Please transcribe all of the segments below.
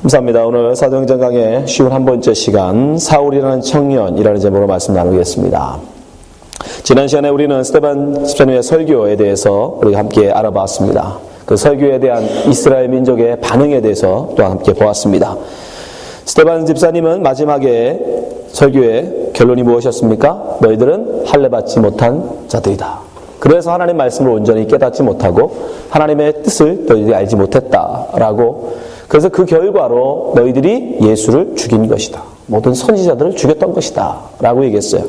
감사합니다. 오늘 사도행전 강의 51번째 시간 사울이라는 청년이라는 제목으로 말씀 나누겠습니다. 지난 시간에 우리는 스데반 집사님의 설교에 대해서 우리가 함께 알아봤습니다. 그 설교에 대한 이스라엘 민족의 반응에 대해서 또 함께 보았습니다. 스데반 집사님은 마지막에 설교의 결론이 무엇이었습니까? 너희들은 할례받지 못한 자들이다. 그래서 하나님 말씀을 온전히 깨닫지 못하고 하나님의 뜻을 너희들이 알지 못했다라고, 그래서 그 결과로 너희들이 예수를 죽인 것이다. 모든 선지자들을 죽였던 것이다 라고 얘기했어요.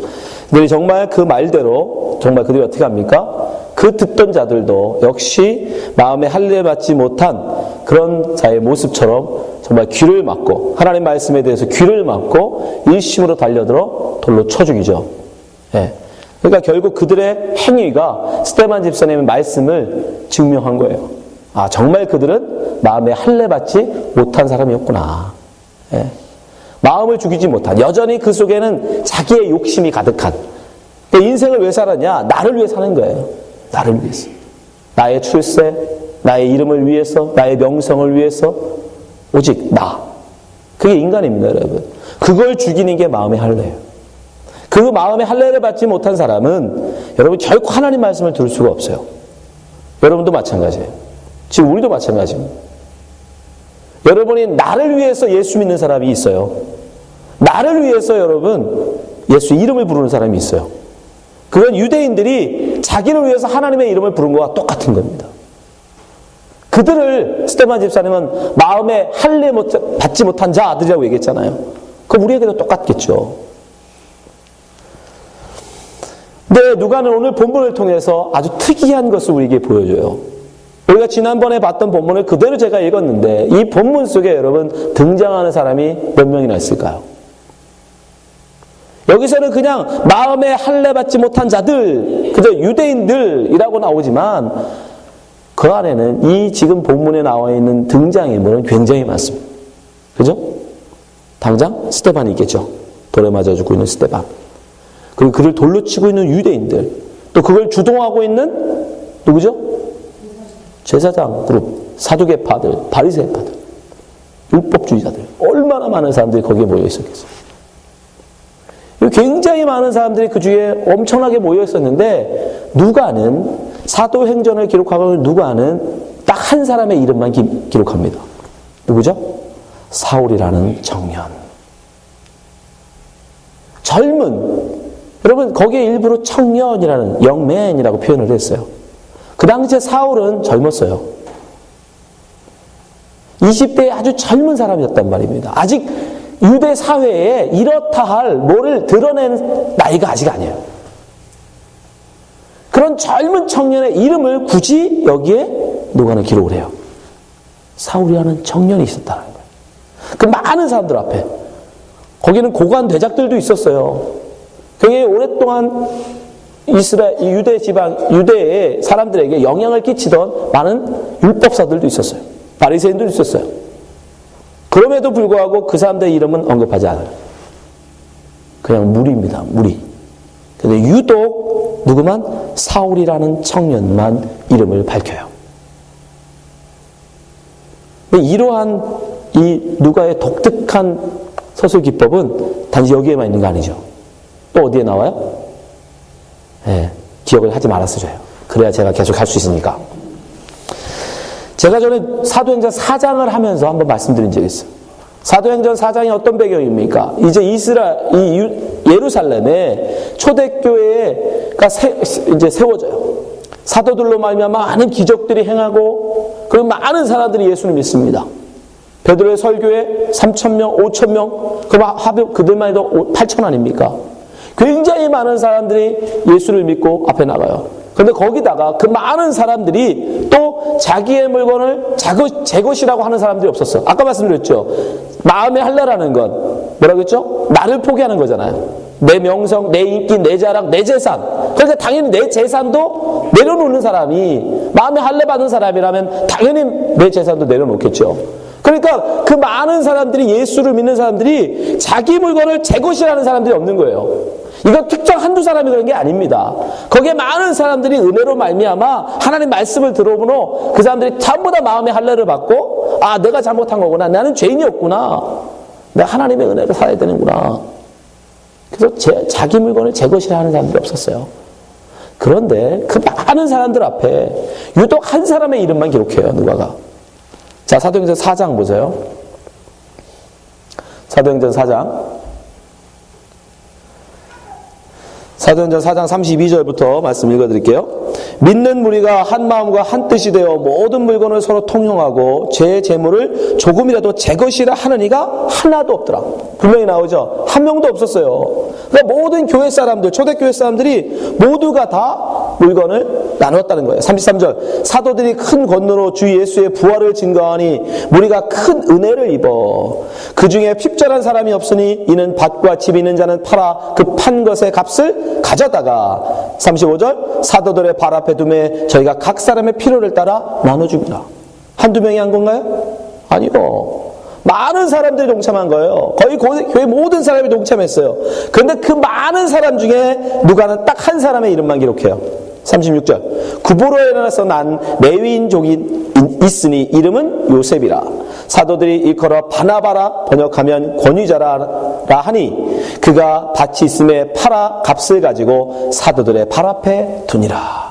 근데 정말 그 말대로 정말 그들이 어떻게 합니까? 그 듣던 자들도 역시 마음에 할례받지 못한 그런 자의 모습처럼 정말 귀를 막고, 하나님 말씀에 대해서 귀를 막고 일심으로 달려들어 돌로 쳐 죽이죠. 예. 그러니까 결국 그들의 행위가 스데반 집사님의 말씀을 증명한 거예요. 아, 정말 그들은 마음에 할례받지 못한 사람이었구나. 예. 마음을 죽이지 못한, 여전히 그 속에는 자기의 욕심이 가득한. 인생을 왜 살았냐? 나를 위해 사는 거예요. 나를 위해서. 나의 출세, 나의 이름을 위해서, 나의 명성을 위해서, 오직 나. 그게 인간입니다, 여러분. 그걸 죽이는 게 마음의 할례예요. 그 마음의 할례를 받지 못한 사람은 여러분 결코 하나님 말씀을 들을 수가 없어요. 여러분도 마찬가지예요. 지금 우리도 마찬가지입니다. 여러분이 나를 위해서 예수 믿는 사람이 있어요. 나를 위해서 여러분 예수 이름을 부르는 사람이 있어요. 그건 유대인들이 자기를 위해서 하나님의 이름을 부른 것과 똑같은 겁니다. 그들을 스데반 집사님은 마음에 할례 받지 못한 자들이라고 얘기했잖아요. 그럼 우리에게도 똑같겠죠. 근데 누가는 오늘 본문을 통해서 아주 특이한 것을 우리에게 보여줘요. 우리가 지난번에 봤던 본문을 그대로 제가 읽었는데 이 본문 속에 여러분 등장하는 사람이 몇 명이나 있을까요? 여기서는 그냥 마음에 할례받지 못한 자들, 그저 유대인들이라고 나오지만 그 안에는 이 지금 본문에 나와 있는 등장인물은 굉장히 많습니다. 그죠? 당장 스데반이 있겠죠. 돌에 맞아 죽고 있는 스데반. 그리고 그를 돌로 치고 있는 유대인들, 또 그걸 주동하고 있는 누구죠? 제사장 그룹, 사두개파들, 바리새파들, 율법주의자들, 얼마나 많은 사람들이 거기에 모여 있었겠어요. 굉장히 많은 사람들이 그 주위에 엄청나게 모여 있었는데 누가는 사도행전을 기록하고 누가는 딱 한 사람의 이름만 기록합니다. 누구죠? 사울이라는 청년. 젊은, 여러분 거기에 일부러 청년이라는 영맨이라고 표현을 했어요. 그 당시에 사울은 젊었어요. 20대의 아주 젊은 사람이었단 말입니다. 아직 유대 사회에 이렇다 할 뭐를 드러낸 나이가 아직 아니에요. 그런 젊은 청년의 이름을 굳이 여기에 누가는 기록을 해요. 사울이라는 청년이 있었다는 거예요. 그 많은 사람들 앞에. 거기는 고관 대작들도 있었어요. 굉장히 오랫동안 유대 지방, 유대의 사람들에게 영향을 끼치던 많은 율법사들도 있었어요. 바리새인들도 있었어요. 그럼에도 불구하고 그 사람들의 이름은 언급하지 않아요. 그냥 무리입니다. 무리. 근데 유독 누구만? 사울이라는 청년만 이름을 밝혀요. 근데 이러한 이 누가의 독특한 서술 기법은 단지 여기에만 있는 거 아니죠. 또 어디에 나와요? 네, 기억을 하지 말았어요. 그래야 제가 계속 할 수 있으니까. 제가 전에 사도행전 4장을 하면서 한번 말씀드린 적이 있어요. 사도행전 4장이 어떤 배경입니까? 이제 예루살렘에 초대교회가 이제 세워져요. 사도들로 말미암아 많은 기적들이 행하고, 그리고 많은 사람들이 예수를 믿습니다. 베드로의 설교에 3,000명, 5,000명, 그럼 그들만 해도 8,000 아닙니까? 굉장히 많은 사람들이 예수를 믿고 앞에 나가요. 그런데 거기다가 그 많은 사람들이 또 자기의 물건을 제 것이라고 하는 사람들이 없었어요. 아까 말씀드렸죠. 마음의 할례라는 건 뭐라고 했죠? 나를 포기하는 거잖아요. 내 명성, 내 인기, 내 자랑, 내 재산. 그러니까 당연히 내 재산도 내려놓는 사람이, 마음의 할례 받은 사람이라면 당연히 내 재산도 내려놓겠죠. 그러니까 그 많은 사람들이, 예수를 믿는 사람들이 자기 물건을 제 것이라는 사람들이 없는 거예요. 이건 특정 한두 사람이 그런 게 아닙니다. 거기에 많은 사람들이 은혜로 말미암아 하나님 말씀을 들어보노 그 사람들이 전부 다 마음의 할례를 받고 아 내가 잘못한 거구나. 나는 죄인이었구나. 내가 하나님의 은혜를 살아야 되는구나. 그래서 자기 물건을 제 것이라 하는 사람들이 없었어요. 그런데 그 많은 사람들 앞에 유독 한 사람의 이름만 기록해요. 누가가. 자, 사도행전 4장 보세요. 사도행전 4장 32절부터 말씀 읽어드릴게요. 믿는 무리가 한 마음과 한 뜻이 되어 모든 물건을 서로 통용하고 제 재물을 조금이라도 제 것이라 하는 이가 하나도 없더라. 분명히 나오죠. 한 명도 없었어요. 그러니까 모든 교회 사람들, 초대교회 사람들이 모두가 다 물건을 나누었다는 거예요. 33절 사도들이 큰 권노로 주 예수의 부활을 증거하니 무리가 큰 은혜를 입어 그 중에 핍절한 사람이 없으니 이는 밭과 집 있는 자는 팔아 그 판 것의 값을 가져다가 35절 사도들의 발 앞에 두매 저희가 각 사람의 필요를 따라 나눠줍니다. 한두 명이 한 건가요? 아니요. 많은 사람들이 동참한 거예요. 거의 교회 모든 사람이 동참했어요. 그런데 그 많은 사람 중에 누가는 딱 한 사람의 이름만 기록해요. 36절 구브로에서 난 레위인족이 있으니 이름은 요셉이라 사도들이 일컬어 바나바라 번역하면 권위자라 하니 그가 밭이 있음에 팔아 값을 가지고 사도들의 발 앞에 두니라.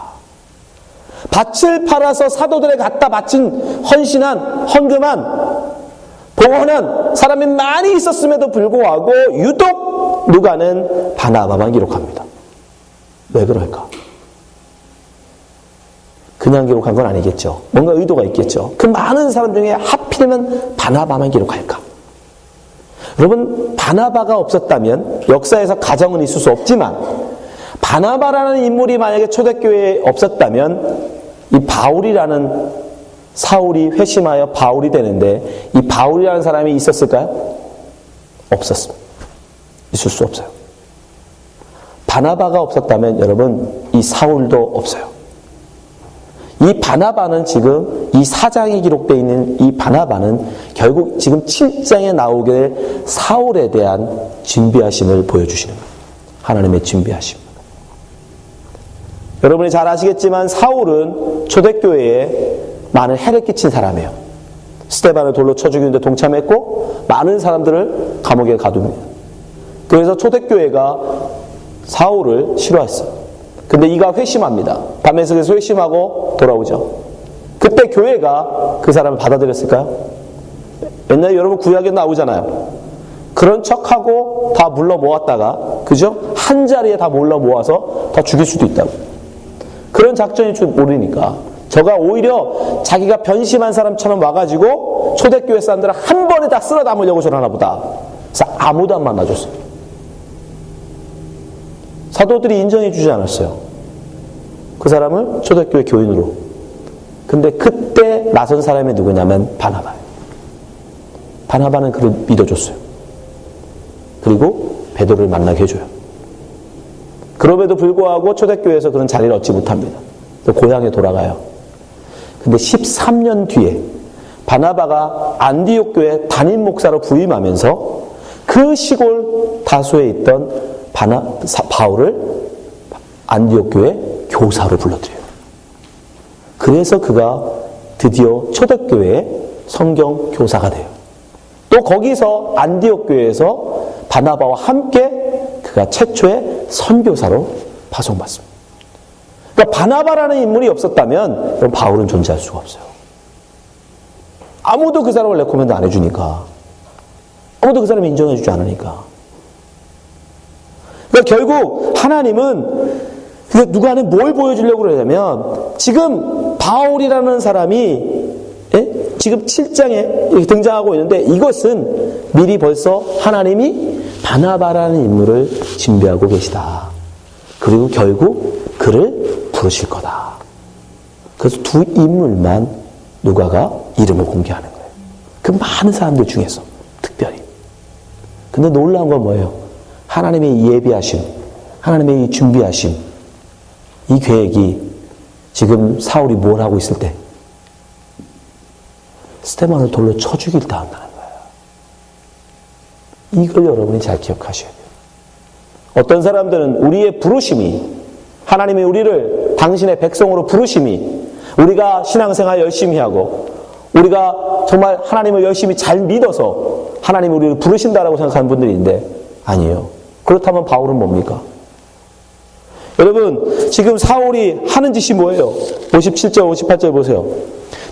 밭을 팔아서 사도들에 갖다 바친 헌신한 헌금한 봉헌한 사람이 많이 있었음에도 불구하고 유독 누가는 바나바만 기록합니다. 왜 그럴까? 그냥 기록한 건 아니겠죠. 뭔가 의도가 있겠죠. 그 많은 사람 중에 하필이면 바나바만 기록할까? 여러분, 바나바가 없었다면 역사에서 가정은 있을 수 없지만 바나바라는 인물이 만약에 초대교회에 없었다면 이 바울이라는 사울이 회심하여 바울이 되는데 이 바울이라는 사람이 있었을까요? 없었습니다. 있을 수 없어요. 바나바가 없었다면 여러분 이 사울도 없어요. 이 바나바는 지금 이 4장에 기록되어 있는 이 바나바는 결국 지금 7장에 나오게 될 사울에 대한 준비하심을 보여주시는 거예요. 하나님의 준비하심. 여러분이 잘 아시겠지만 사울은 초대교회에 많은 해를 끼친 사람이에요. 스데반을 돌로 쳐 죽이는데 동참했고 많은 사람들을 감옥에 가둡니다. 그래서 초대교회가 사울을 싫어했어요. 근데 이가 회심합니다. 다메섹에서 회심하고 돌아오죠. 그때 교회가 그 사람을 받아들였을까요? 옛날에 여러분 구약에 나오잖아요. 그런 척하고 다 물러 모았다가 그죠? 한 자리에 다 몰러 모아서 다 죽일 수도 있다고. 그런 작전일 줄 모르니까 저가 오히려 자기가 변심한 사람처럼 와가지고 초대교회 사람들을 한 번에 다 쓸어 담으려고 저러나 보다. 그래서 아무도 안 만나줬어요. 사도들이 인정해 주지 않았어요. 그 사람을 초대교회 교인으로. 근데 그때 나선 사람이 누구냐면 바나바예요. 바나바는 그를 믿어줬어요. 그리고 베드로를 만나게 해줘요. 그럼에도 불구하고 초대교회에서 그런 자리를 얻지 못합니다. 고향에 돌아가요. 근데 13년 뒤에 바나바가 안디옥 교회 담임 목사로 부임하면서 그 시골 다소에 있던 바울을 안디옥 교회 교사로 불러들여요. 그래서 그가 드디어 초대교회의 성경 교사가 돼요. 또 거기서 안디옥 교회에서 바나바와 함께 그가 최초의 선교사로 파송받습니다. 그러니까 바나바라는 인물이 없었다면 그럼 바울은 존재할 수가 없어요. 아무도 그 사람을 레코멘드 안 해주니까, 아무도 그 사람을 인정해 주지 않으니까. 그러니까 결국 하나님은 누가는 뭘 보여주려고 그러냐면 지금 바울이라는 사람이 지금 7장에 등장하고 있는데 이것은 미리 벌써 하나님이 바나바라는 인물을 준비하고 계시다. 그리고 결국 그를 부르실 거다. 그래서 두 인물만 누가가 이름을 공개하는 거예요. 그 많은 사람들 중에서 특별히. 근데 놀라운 건 뭐예요? 하나님의 이 예비하심, 하나님의 이 준비하심, 이 계획이 지금 사울이 뭘 하고 있을 때 스데반을 돌로 쳐 죽일 다 한다는 거예요. 이걸 여러분이 잘 기억하셔야 돼요. 어떤 사람들은 우리의 부르심이, 하나님이 우리를 당신의 백성으로 부르심이, 우리가 신앙생활 열심히 하고 우리가 정말 하나님을 열심히 잘 믿어서 하나님이 우리를 부르신다라고 생각하는 분들이 있는데 아니에요. 그렇다면 바울은 뭡니까? 여러분, 지금 사울이 하는 짓이 뭐예요? 57절, 58절 보세요.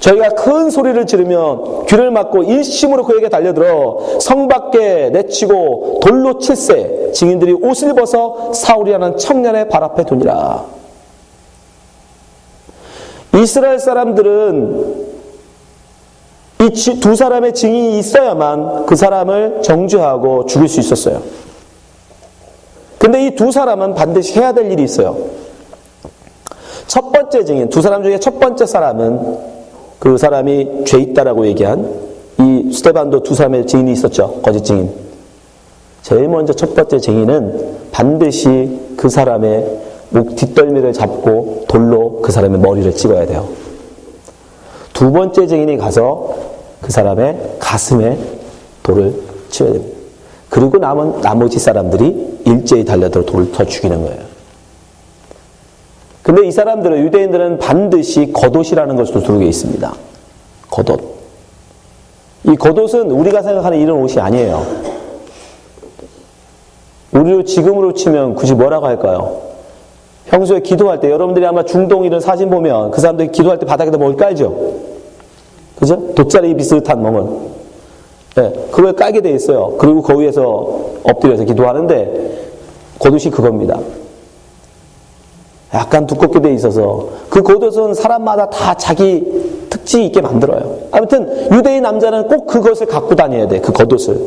저희가 큰 소리를 지르며 귀를 막고 일심으로 그에게 달려들어 성 밖에 내치고 돌로 칠세 증인들이 옷을 벗어 사울이라는 청년의 발 앞에 두니라. 이스라엘 사람들은 이 두 사람의 증인이 있어야만 그 사람을 정죄하고 죽일 수 있었어요. 근데 이 두 사람은 반드시 해야 될 일이 있어요. 첫 번째 증인, 두 사람 중에 첫 번째 사람은 그 사람이 죄 있다라고 얘기한 이 스데반도 두 사람의 증인이 있었죠. 거짓 증인. 제일 먼저 첫 번째 증인은 반드시 그 사람의 목 뒷덜미를 잡고 돌로 그 사람의 머리를 찍어야 돼요. 두 번째 증인이 가서 그 사람의 가슴에 돌을 치워야 됩니다. 그리고 남은 나머지 사람들이 일제히 달려들어 돌을 쳐 죽이는 거예요. 근데 이 사람들은, 유대인들은 반드시 겉옷이라는 것을 두르게 있습니다. 겉옷. 이 겉옷은 우리가 생각하는 이런 옷이 아니에요. 우리로 지금으로 치면 굳이 뭐라고 할까요? 평소에 기도할 때, 여러분들이 아마 중동 이런 사진 보면 그 사람들이 기도할 때 바닥에다 뭘 깔죠? 그죠? 돗자리 비슷한 멍을. 네, 그걸 깔게 돼 있어요. 그리고 그 위에서 엎드려서 기도하는데 겉옷이 그겁니다. 약간 두껍게 돼 있어서 그 겉옷은 사람마다 다 자기 특징 있게 만들어요. 아무튼 유대인 남자는 꼭 그것을 갖고 다녀야 돼. 그 겉옷을.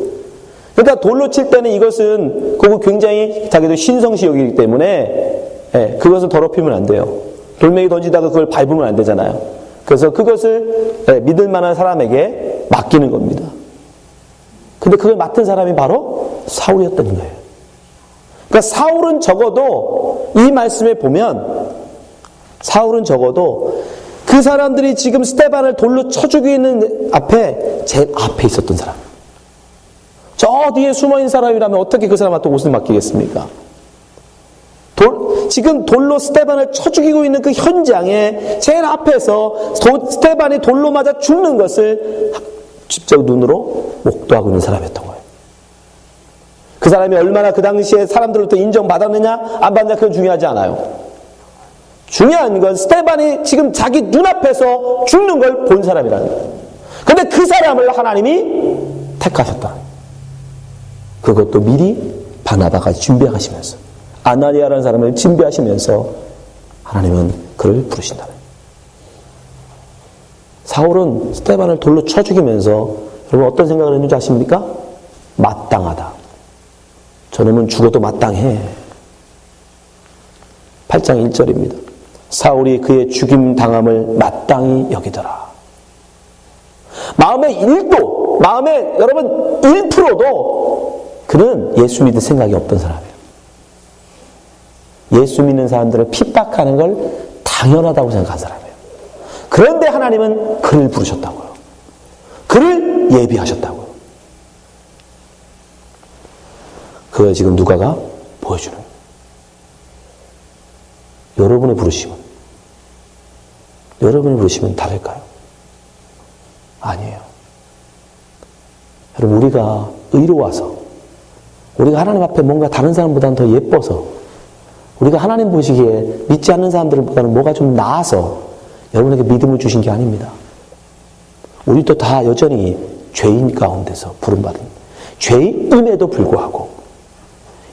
그러니까 돌로 칠 때는 이것은 그거 굉장히 자기도 신성시 여기기 때문에 그것을 더럽히면 안 돼요. 돌멩이 던지다가 그걸 밟으면 안 되잖아요. 그래서 그것을 믿을 만한 사람에게 맡기는 겁니다. 근데 그걸 맡은 사람이 바로 사울이었다는 거예요. 그러니까 사울은 적어도 이 말씀에 보면 사울은 적어도 그 사람들이 지금 스데반을 돌로 쳐 죽이는 앞에 제일 앞에 있었던 사람. 저 뒤에 숨어있는 사람이라면 어떻게 그 사람한테 옷을 맡기겠습니까? 지금 돌로 스데반을 쳐 죽이고 있는 그 현장에 제일 앞에서 스데반이 돌로 맞아 죽는 것을 직접 눈으로 목도하고 있는 사람이었던 거예요. 그 사람이 얼마나 그 당시에 사람들로부터 인정받았느냐 안 받느냐 그건 중요하지 않아요. 중요한 건 스데반이 지금 자기 눈앞에서 죽는 걸 본 사람이라는 거예요. 그런데 그 사람을 하나님이 택하셨다. 그것도 미리 바나바가 준비하시면서, 아나니아라는 사람을 준비하시면서 하나님은 그를 부르신다. 사울은 스데반을 돌로 쳐 죽이면서 여러분 어떤 생각을 했는지 아십니까? 마땅하다. 저놈은 죽어도 마땅해. 8장 1절입니다. 사울이 그의 죽임 당함을 마땅히 여기더라. 마음의 1도, 마음의 여러분 1%도 그는 예수 믿을 생각이 없던 사람이에요. 예수 믿는 사람들을 핍박하는 걸 당연하다고 생각한 사람이에요. 그런데 하나님은 그를 부르셨다고요. 그를 예비하셨다고요. 그걸 지금 누가가 보여주는 거예요. 여러분의 부르심은 다를까요? 아니에요. 여러분, 우리가 의로워서, 우리가 하나님 앞에 뭔가 다른 사람보다는 더 예뻐서, 우리가 하나님 보시기에 믿지 않는 사람들보다는 뭐가 좀 나아서 여러분에게 믿음을 주신 게 아닙니다. 우리도 다 여전히 죄인 가운데서 부름받은, 죄임에도 불구하고,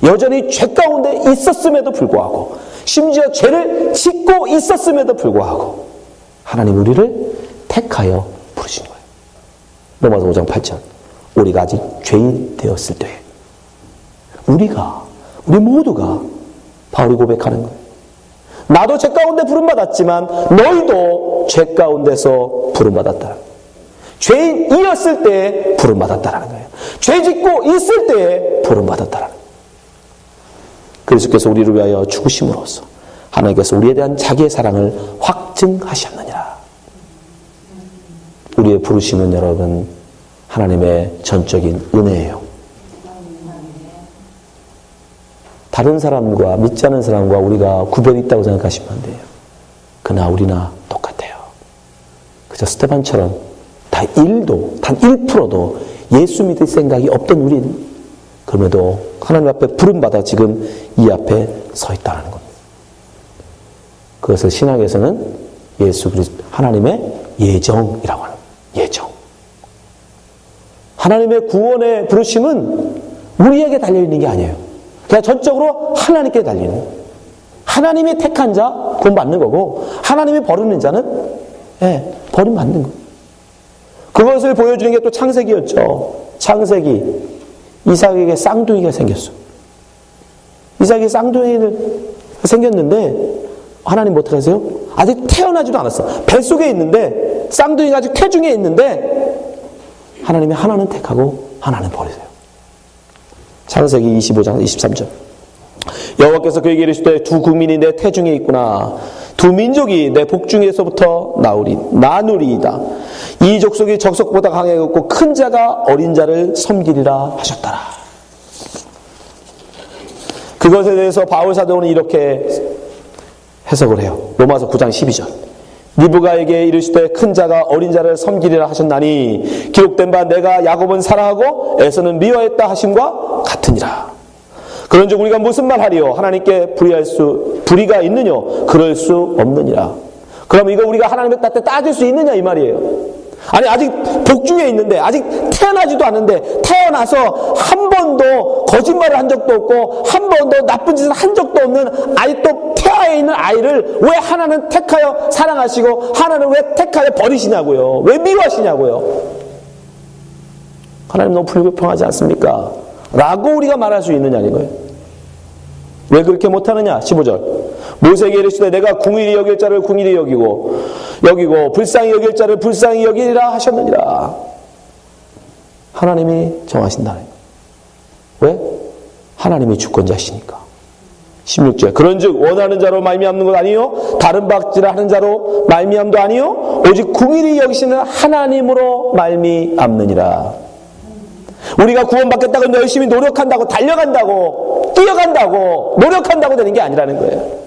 여전히 죄 가운데 있었음에도 불구하고, 심지어 죄를 짓고 있었음에도 불구하고 하나님 우리를 택하여 부르신 거예요. 로마서 5장 8절. 우리가 아직 죄인 되었을 때 우리 모두가 바울이 고백하는 거예요. 나도 죄 가운데 부름받았지만 너희도 죄 가운데서 부름받았다. 죄인이었을 때 부름받았다라는 거예요. 죄 짓고 있을 때 부름받았다라는 거예요. 그리스도께서 우리를 위하여 죽으심으로써 하나님께서 우리에 대한 자기의 사랑을 확증하셨느니라. 우리의 부르심은 여러분 하나님의 전적인 은혜예요. 다른 사람과 믿지 않는 사람과 우리가 구별이 있다고 생각하시면 안 돼요. 그나 우리나 똑같아요. 그저 스테반처럼 단 1%도 예수 믿을 생각이 없던 우리는 그럼에도 하나님 앞에 부름받아 지금 이 앞에 서 있다는 겁니다. 그것을 신학에서는 예수 그리스도 하나님의 예정이라고 하는 예정. 하나님의 구원의 부르심은 우리에게 달려있는 게 아니에요. 그냥 전적으로 하나님께 달리는 거예요. 하나님이 택한 자 구원 받는 거고 하나님이 버리는 자는 버림 받는 거예요. 그것을 보여주는 게 또 창세기였죠. 창세기 이삭에게 쌍둥이가 생겼어. 이삭이 쌍둥이가 생겼는데 하나님 뭐 어떻게 하세요? 아직 태어나지도 않았어. 뱃속에 있는데 쌍둥이가 아직 태중에 있는데 하나님이 하나는 택하고 하나는 버리세요. 창세기 25장 23절. 여호와께서 그에게 이르시되 두 국민이 내 태중에 있구나. 두 민족이 내 복중에서부터 나누리이다. 이 족속이 적석보다 강해졌고 큰 자가 어린 자를 섬기리라 하셨더라. 그것에 대해서 바울 사도는 이렇게 해석을 해요. 로마서 9장 12절. 리브가에게 이르시되 큰 자가 어린 자를 섬기리라 하셨나니 기록된 바 내가 야곱은 사랑하고 에서는 미워했다 하심과 같으니라. 그런즉 우리가 무슨 말하리요? 하나님께 불의가 있느뇨? 그럴 수 없느니라. 그럼 이거 우리가 하나님의 탓에 따질 수 있느냐 이 말이에요. 아니 아직 복중에 있는데 아직 태어나지도 않은데 태어나서 한 번도 거짓말을 한 적도 없고 한 번도 나쁜 짓을 한 적도 없는 아이 또 태아에 있는 아이를 왜 하나는 택하여 사랑하시고 하나는 왜 택하여 버리시냐고요. 왜 미워하시냐고요. 하나님 너무 불공평하지 않습니까? 라고 우리가 말할 수 있느냐는 거예요. 왜 그렇게 못하느냐? 15절. 모세에게 이르시되 내가 궁일이 여길 자를 궁일이 여기고 불쌍히 여길 자를 불쌍히 여기리라 하셨느니라. 하나님이 정하신다는 거예요. 왜? 하나님이 주권자시니까. 16절. 그런즉 원하는 자로 말미암는 것 아니요 다른 박질을 하는 자로 말미암도 아니요 오직 궁일이 여기시는 하나님으로 말미암느니라. 우리가 구원받겠다고 열심히 노력한다고 달려간다고 뛰어간다고 노력한다고 되는 게 아니라는 거예요.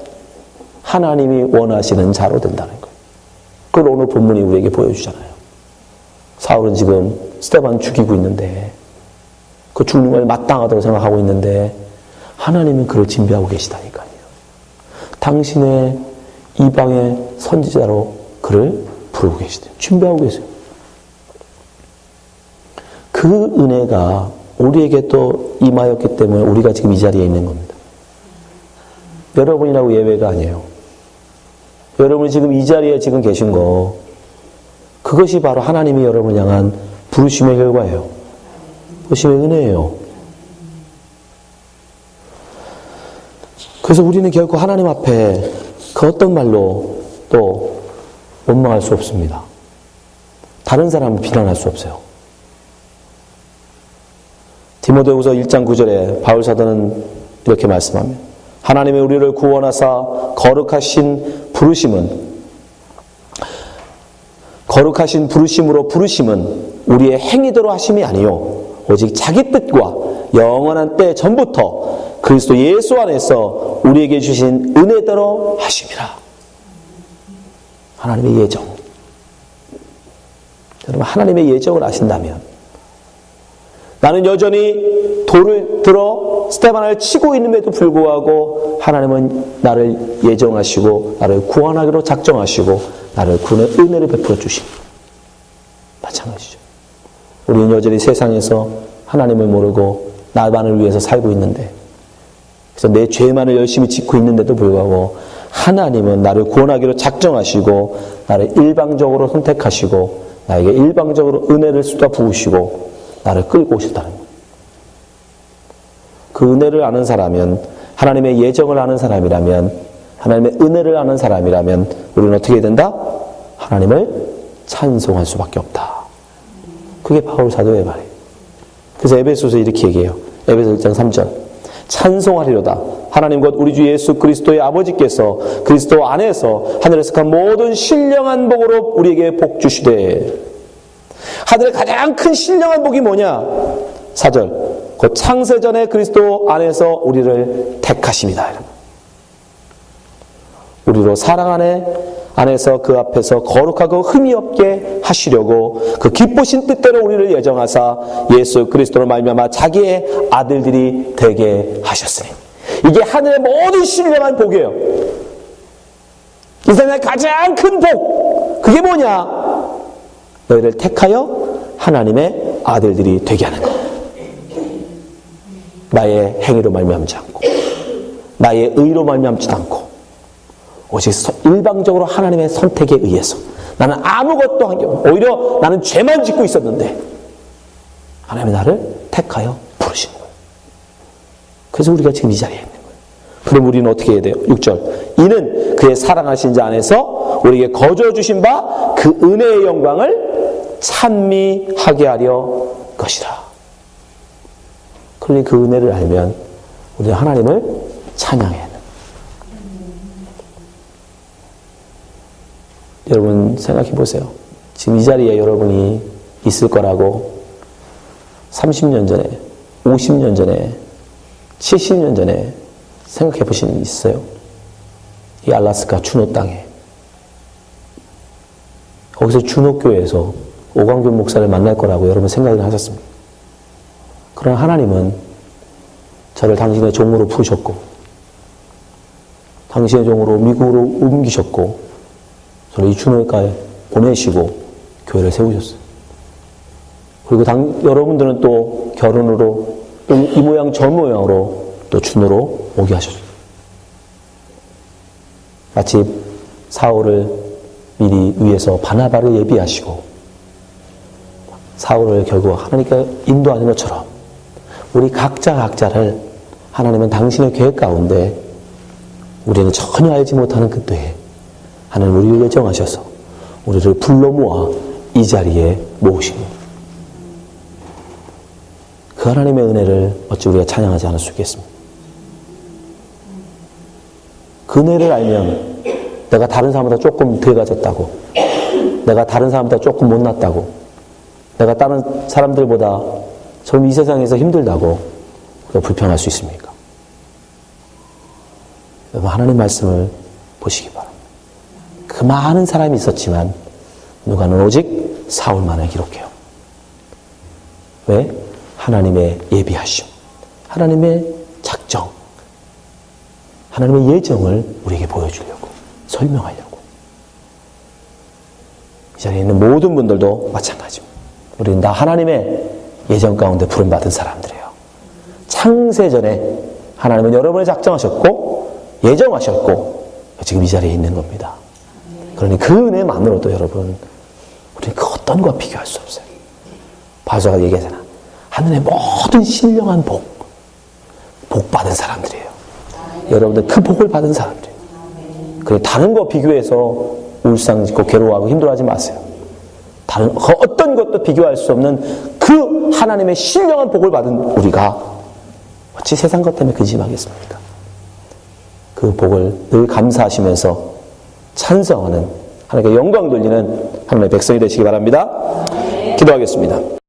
하나님이 원하시는 자로 된다는 거예요. 그걸 오늘 본문이 우리에게 보여주잖아요. 사울은 지금 스데반 죽이고 있는데 그 죽는 걸 마땅하다고 생각하고 있는데 하나님은 그를 진배하고 계시다니까요. 당신의 이방의 선지자로 그를 부르고 계시대요. 준비하고 계세요. 그 은혜가 우리에게 또 임하였기 때문에 우리가 지금 이 자리에 있는 겁니다. 여러분이라고 예외가 아니에요. 여러분이 지금 이 자리에 지금 계신 거 그것이 바로 하나님이 여러분을 향한 부르심의 결과예요. 부르심의 은혜예요. 그래서 우리는 결코 하나님 앞에 그 어떤 말로 또 원망할 수 없습니다. 다른 사람을 비난할 수 없어요. 디모데후서 1장 9절에 바울 사도는 이렇게 말씀합니다. 하나님이 우리를 구원하사 거룩하신 부르심으로 부르심은 우리의 행위대로 하심이 아니요 오직 자기 뜻과 영원한 때 전부터 그리스도 예수 안에서 우리에게 주신 은혜대로 하심이라. 하나님의 예정. 여러분 하나님의 예정을 아신다면 나는 여전히 돌을 들어 스데반을 치고 있음에도 불구하고 하나님은 나를 예정하시고 나를 구원하기로 작정하시고 나를 구원의 은혜를 베풀어 주십니다. 마찬가지죠. 우리는 여전히 세상에서 하나님을 모르고 나만을 위해서 살고 있는데 그래서 내 죄만을 열심히 짓고 있는데도 불구하고 하나님은 나를 구원하기로 작정하시고 나를 일방적으로 선택하시고 나에게 일방적으로 은혜를 쏟아 부으시고 나를 끌고 오셨다는 거예요. 그 은혜를 아는 사람은 하나님의 예정을 아는 사람이라면 하나님의 은혜를 아는 사람이라면 우리는 어떻게 해야 된다? 하나님을 찬송할 수밖에 없다. 그게 바울 사도의 말이에요. 그래서 에베소서 이렇게 얘기해요. 에베소 1장 3절. 찬송하리로다. 하나님 곧 우리 주 예수 그리스도의 아버지께서 그리스도 안에서 하늘에서 간 모든 신령한 복으로 우리에게 복 주시되. 하늘의 가장 큰 신령한 복이 뭐냐? 4절. 곧 창세전에 그리스도 안에서 우리를 택하심이다. 우리로 사랑 안에서 그 앞에서 거룩하고 흠이 없게 하시려고 그 기쁘신 뜻대로 우리를 예정하사 예수 그리스도로 말미암아 자기의 아들들이 되게 하셨으니. 이게 하늘의 모든 신령한 복이에요. 이 세상의 가장 큰 복, 그게 뭐냐? 너희를 택하여 하나님의 아들들이 되게 하는 것. 나의 행위로 말미암지 않고 나의 의로 말미암지도 않고 오직 일방적으로 하나님의 선택에 의해서 나는 아무것도 한 게 없고 오히려 나는 죄만 짓고 있었는데 하나님이 나를 택하여 부르시는 거예요. 그래서 우리가 지금 이 자리에 있는 거예요. 그럼 우리는 어떻게 해야 돼요? 6절. 이는 그의 사랑하신 자 안에서 우리에게 거저 주신 바 그 은혜의 영광을 찬미하게 하려 것이라. 그러니 그 은혜를 알면 우리는 하나님을 찬양해야 해요. 여러분 생각해 보세요. 지금 이 자리에 여러분이 있을 거라고 30년 전에, 50년 전에, 70년 전에 생각해 보신 일 있어요? 이 알라스카 준호 땅에. 거기서 준호교회에서 오광균 목사를 만날 거라고 여러분 생각을 하셨습니다. 그러나 하나님은 저를 당신의 종으로 부르셨고 당신의 종으로 미국으로 옮기셨고 저를 이 준호회가에 보내시고 교회를 세우셨어요. 그리고 여러분들은 또 결혼으로 또 이 모양 저 모양으로 또 준호로 오게 하셨어요. 마치 사울을 미리 위해서 바나바를 예비하시고 사울을 결국 하나님께 인도하는 것처럼 우리 각자를 하나님은 당신의 계획 가운데 우리는 전혀 알지 못하는 그 때에 하나님 우리를 예정하셔서 우리를 불러 모아 이 자리에 모으신 그 하나님의 은혜를 어찌 우리가 찬양하지 않을 수 있겠습니까? 그 은혜를 알면 내가 다른 사람보다 조금 덜 가졌다고, 내가 다른 사람보다 조금 못났다고, 내가 다른 사람들보다 좀 이 세상에서 힘들다고 불평할 수 있습니까? 여러분 하나님 말씀을 보시기 바랍니다. 그 많은 사람이 있었지만 누가는 오직 사울만을 기록해요. 왜? 하나님의 예비하심, 하나님의 작정, 하나님의 예정을 우리에게 보여주려고, 설명하려고. 이 자리에 있는 모든 분들도 마찬가지입니다. 우리는 다 하나님의 예정 가운데 부름받은 사람들이에요. 창세전에 하나님은 여러분을 작정하셨고 예정하셨고 지금 이 자리에 있는 겁니다. 그러니 그 은혜만으로도 여러분 우리는 그 어떤 것과 비교할 수 없어요. 바울이 얘기하잖아. 하늘의 모든 신령한 복 받은 사람들이에요. 여러분들 그 복을 받은 사람들이에요. 그래 다른 거 비교해서 울상짓고 괴로워하고 힘들어하지 마세요. 다른 그 어떤 것도 비교할 수 없는 그 하나님의 신령한 복을 받은 우리가 어찌 세상 것 때문에 근심하겠습니까? 그 복을 늘 감사하시면서 찬성하는 하나님께 영광 돌리는 하나님의 백성이 되시기 바랍니다. 기도하겠습니다.